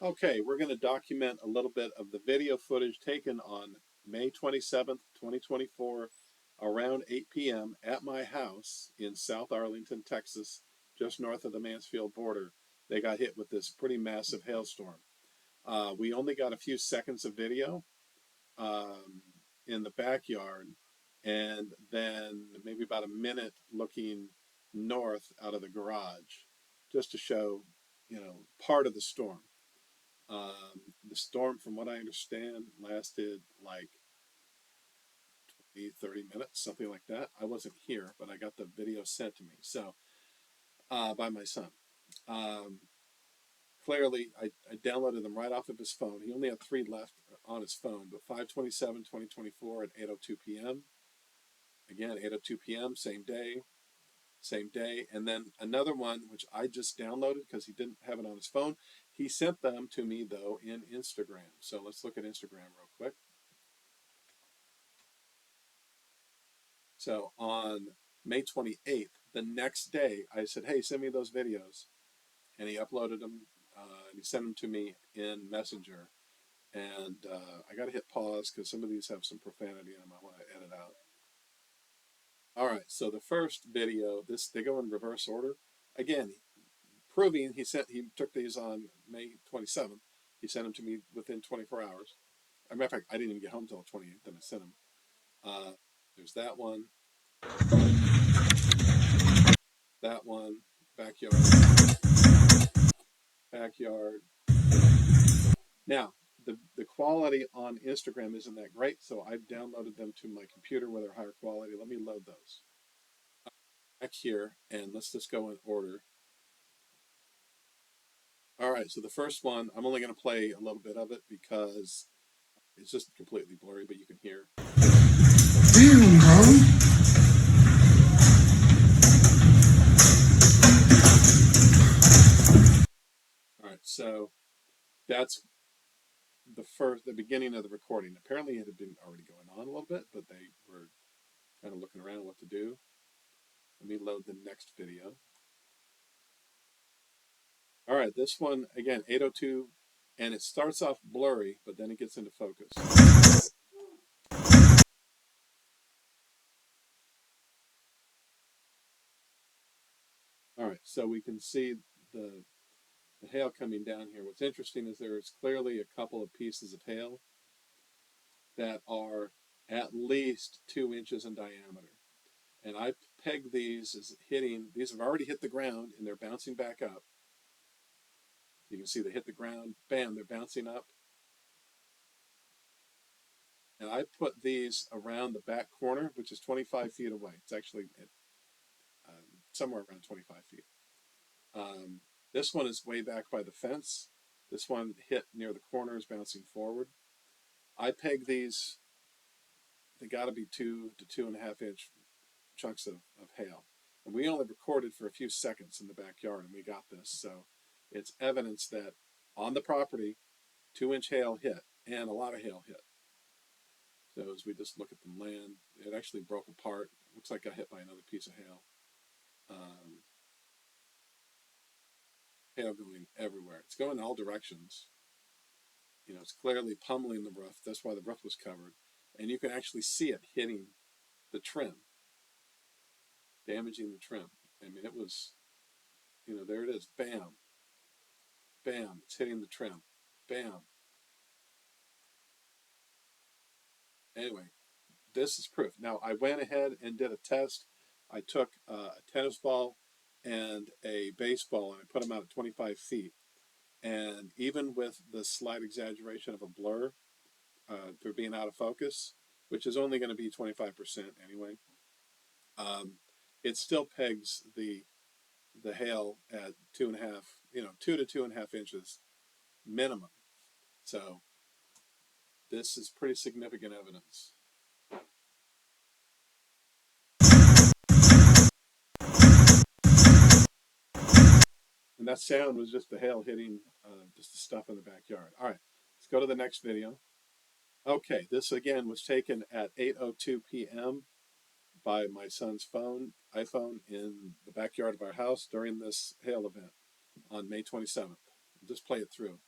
Okay, we're going to document a little bit of the video footage taken on May 27th, 2024, around 8 p.m. at my house in South Arlington, Texas, just north of the Mansfield border. They got hit with this pretty massive hailstorm. We only got a few seconds of video um, in the backyard, and then maybe about a minute looking north out of the garage, just to show, part of the storm. The storm, from what I understand, lasted like 30 minutes, something like that. I wasn't here, but I got the video sent to me. So, by my son. Um, Clearly, I downloaded them right off of his phone. He only had 3 left on his phone, but 5/27/2024 at 8:02 p.m. Again, 8:02 p.m., same day. And then another one, which I just downloaded because he didn't have it on his phone. He sent them to me, though, in Instagram. So let's look at Instagram real quick. So on May 28th, the next day, I said, hey, send me those videos. And he uploaded them and he sent them to me in Messenger. And I got to hit pause because some of these have some profanity and I might want to edit out. All right, so the first video, they go in reverse order. Again, proving he took these on May 27th. He sent them to me within 24 hours. As a matter of fact, I didn't even get home till the 28th, then I sent them. Uh, there's that one, backyard, backyard. Now, the quality on Instagram isn't that great, so I've downloaded them to my computer where they're higher quality. Let me load those. Back here, and let's just go in order. All right, so the first one, I'm only going to play a little bit of it because it's just completely blurry, but you can hear. Damn, bro. All right, so that's the beginning of the recording. Apparently, it had been already going on a little bit, but they were kind of looking around what to do. Let me load the next video. All right, this one again, 8:02, and it starts off blurry, but then it gets into focus. All right, so we can see the hail coming down here. What's interesting is there is clearly a couple of pieces of hail that are at least 2 inches in diameter. And I peg these as hitting, these have already hit the ground and they're bouncing back up. You can see they hit the ground, bam, they're bouncing up. And I put these around the back corner, which is 25 feet away. It's actually somewhere around 25 feet. This one is way back by the fence. This one hit near the corners, bouncing forward. I peg these, they got to be 2 to 2.5 inch chunks of hail. And we only recorded for a few seconds in the backyard and we got this. So it's evidence that on the property, 2-inch hail hit and a lot of hail hit. So as we just look at the land, it actually broke apart. It looks like I got hit by another piece of hail. Hail going everywhere. It's going in all directions. It's clearly pummeling the roof. That's why the roof was covered. And you can actually see it hitting the trim, damaging the trim. I mean, it was, there it is. Bam. Bam. It's hitting the trim. Bam. Anyway, this is proof. Now, I went ahead and did a test. I took a tennis ball and a baseball and I put them out at 25 feet. And even with the slight exaggeration of a blur for being out of focus, which is only going to be 25% anyway, it still pegs the hail at 2.5, 2 to 2.5 inches minimum. So this is pretty significant evidence. And that sound was just the hail hitting just the stuff in the backyard. All right, let's go to the next video. Okay, this again was taken at 8:02 p.m. by my son's iPhone, in the backyard of our house during this hail event on May 27th. I'll just play it through.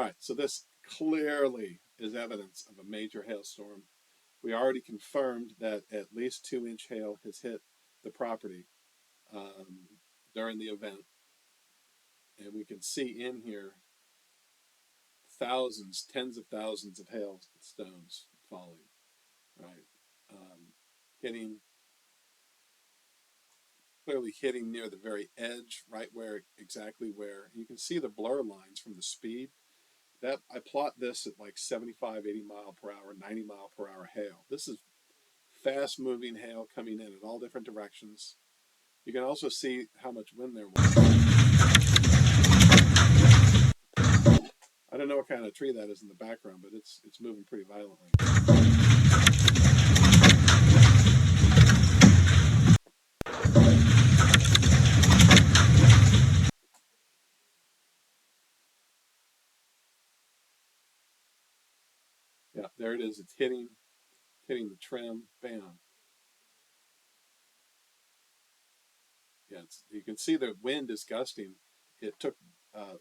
right, so this clearly is evidence of a major hailstorm. We already confirmed that at least 2-inch hail has hit the property during the event. And we can see in here thousands, tens of thousands of hailstones falling, right? Hitting, clearly hitting near the very edge, right where, exactly where. You can see the blur lines from the speed. That I plot this at like 75, 80 mile per hour, 90 mile per hour hail. This is fast moving hail coming in all different directions. You can also see how much wind there was. I don't know what kind of tree that is in the background, but it's moving pretty violently. Yeah, there it is. It's hitting the trim. Bam. Yeah, you can see the wind is gusting. It took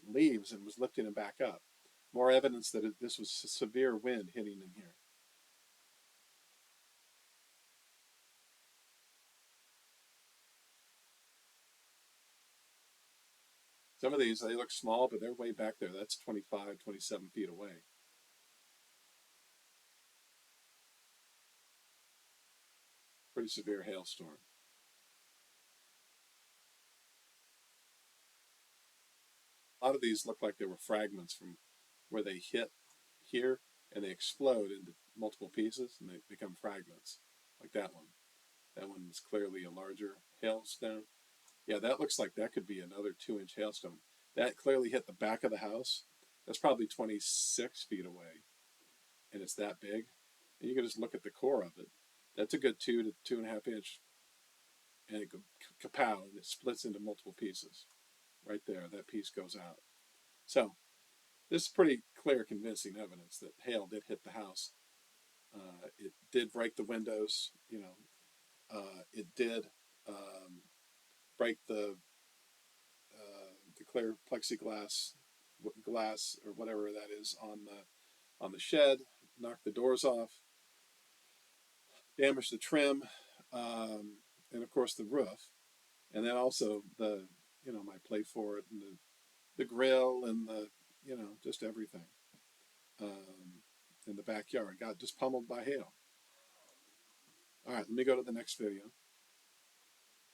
leaves and was lifting them back up. More evidence that this was severe wind hitting in here. Some of these, they look small, but they're way back there. That's 25, 27 feet away. Pretty severe hailstorm. A lot of these look like they were fragments from where they hit here and they explode into multiple pieces and they become fragments, like that one. That one was clearly a larger hailstone. Yeah, that looks like that could be another 2-inch hailstone. That clearly hit the back of the house. That's probably 26 feet away, and it's that big. And you can just look at the core of it. That's a good 2 to 2.5 inch, and it goes kapow, and it splits into multiple pieces. Right there, that piece goes out. So this is pretty clear, convincing evidence that hail did hit the house. It did break the windows. It did break the clear plexiglass glass or whatever that is on the shed, knocked the doors off, damaged the trim, and of course the roof, and then also my play for it and the grill and just everything in the backyard got just pummeled by hail. All right, let me go to the next video.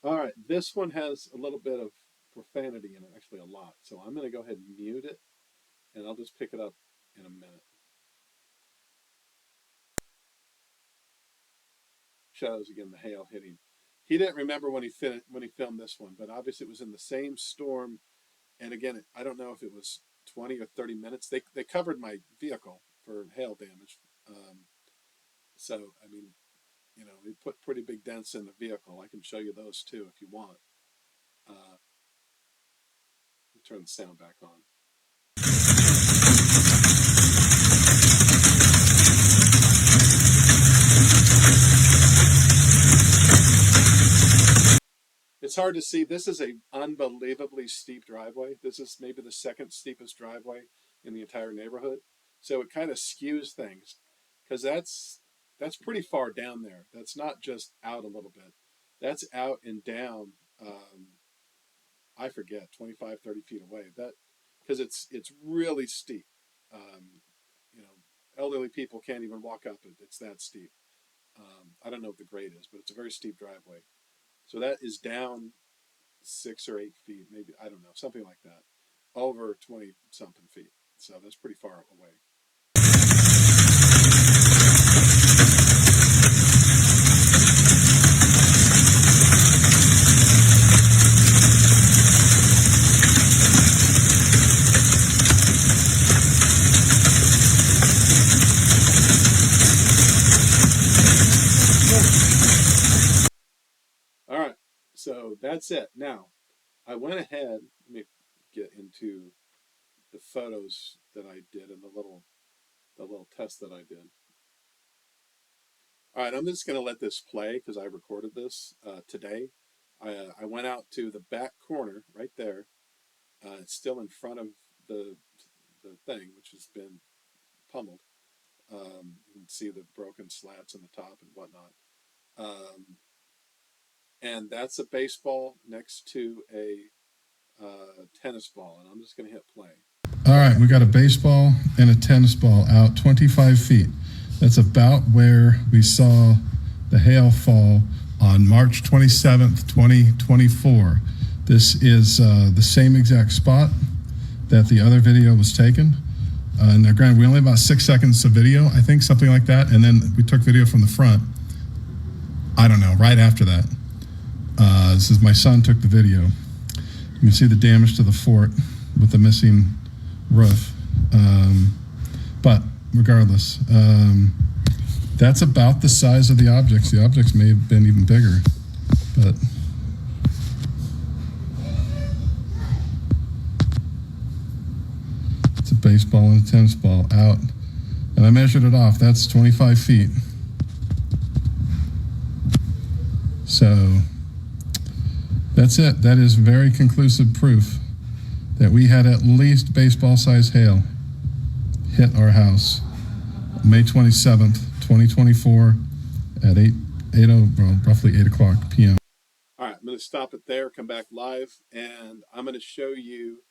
All right, this one has a little bit of profanity in it, actually a lot. So I'm going to go ahead and mute it, and I'll just pick it up in a minute. Shows again the hail hitting. He didn't remember when he filmed this one, but obviously it was in the same storm. And again, I don't know if it was 20 or 30 minutes. They covered my vehicle for hail damage. So I mean, they put pretty big dents in the vehicle. I can show you those too if you want. Turn the sound back on. It's hard to see. This is a unbelievably steep driveway. This is maybe the second steepest driveway in the entire neighborhood. So it kind of skews things because that's pretty far down there. That's not just out a little bit. That's out and down. I forget 25, 30 feet away. That because it's really steep. Elderly people can't even walk up it. It's that steep. I don't know what the grade is, but it's a very steep driveway. So that is down 6 or 8 feet, maybe, I don't know, something like that, over 20 something feet. So that's pretty far away. All right, so that's it. Now, I went ahead, let me get into the photos that I did and the little test that I did. All right, I'm just going to let this play because I recorded this today. I went out to the back corner right there. It's still in front of the the thing, which has been pummeled. You can see the broken slats in the top and whatnot. And that's a baseball next to a tennis ball, and I'm just going to hit play. All right, we got a baseball and a tennis ball out 25 feet. That's about where we saw the hail fall on March 27th, 2024. This is the same exact spot that the other video was taken. Now, granted, we only have about 6 seconds of video, I think, something like that. And then we took video from the front. I don't know, right after that. This is my son took the video. You can see the damage to the fort with the missing roof. But regardless, that's about the size of the objects. The objects may have been even bigger, but it's a baseball and a tennis ball out. And I measured it off. That's 25 feet. So that's it. That is very conclusive proof that we had at least baseball-sized hail hit our house May 27th, 2024 at roughly 8 o'clock p.m. All right, I'm going to stop it there, come back live, and I'm going to show you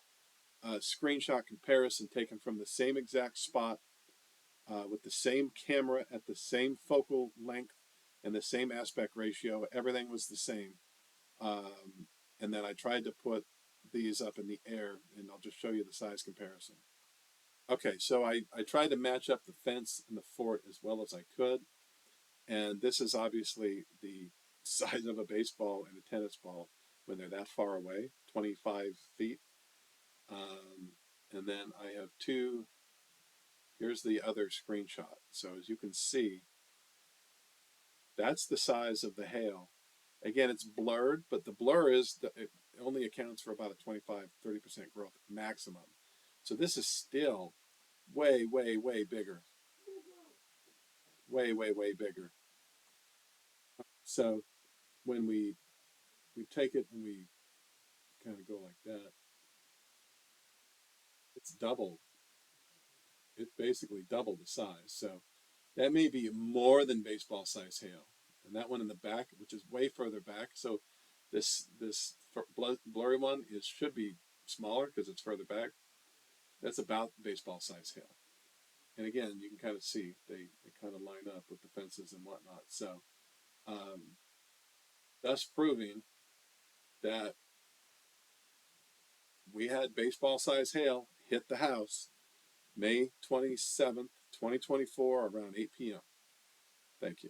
a screenshot comparison taken from the same exact spot with the same camera at the same focal length and the same aspect ratio. Everything was the same. And then I tried to put these up in the air, and I'll just show you the size comparison. Okay, so I tried to match up the fence and the fort as well as I could. And this is obviously the size of a baseball and a tennis ball when they're that far away, 25 feet. And then I have two. Here's the other screenshot. So as you can see, that's the size of the hail. Again, it's blurred, but the blur is it only accounts for about a 25-30% growth maximum. So this is still way, way, way bigger. Way, way, way bigger. So when we take it and we kind of go like that, it's double. It's basically double the size. So that may be more than baseball size hail. And that one in the back, which is way further back. So this blurry one should be smaller because it's further back. That's about baseball size hail. And again, you can kind of see they kind of line up with the fences and whatnot. So thus proving that we had baseball size hail hit the house May 27th, 2024 around 8 p.m. Thank you.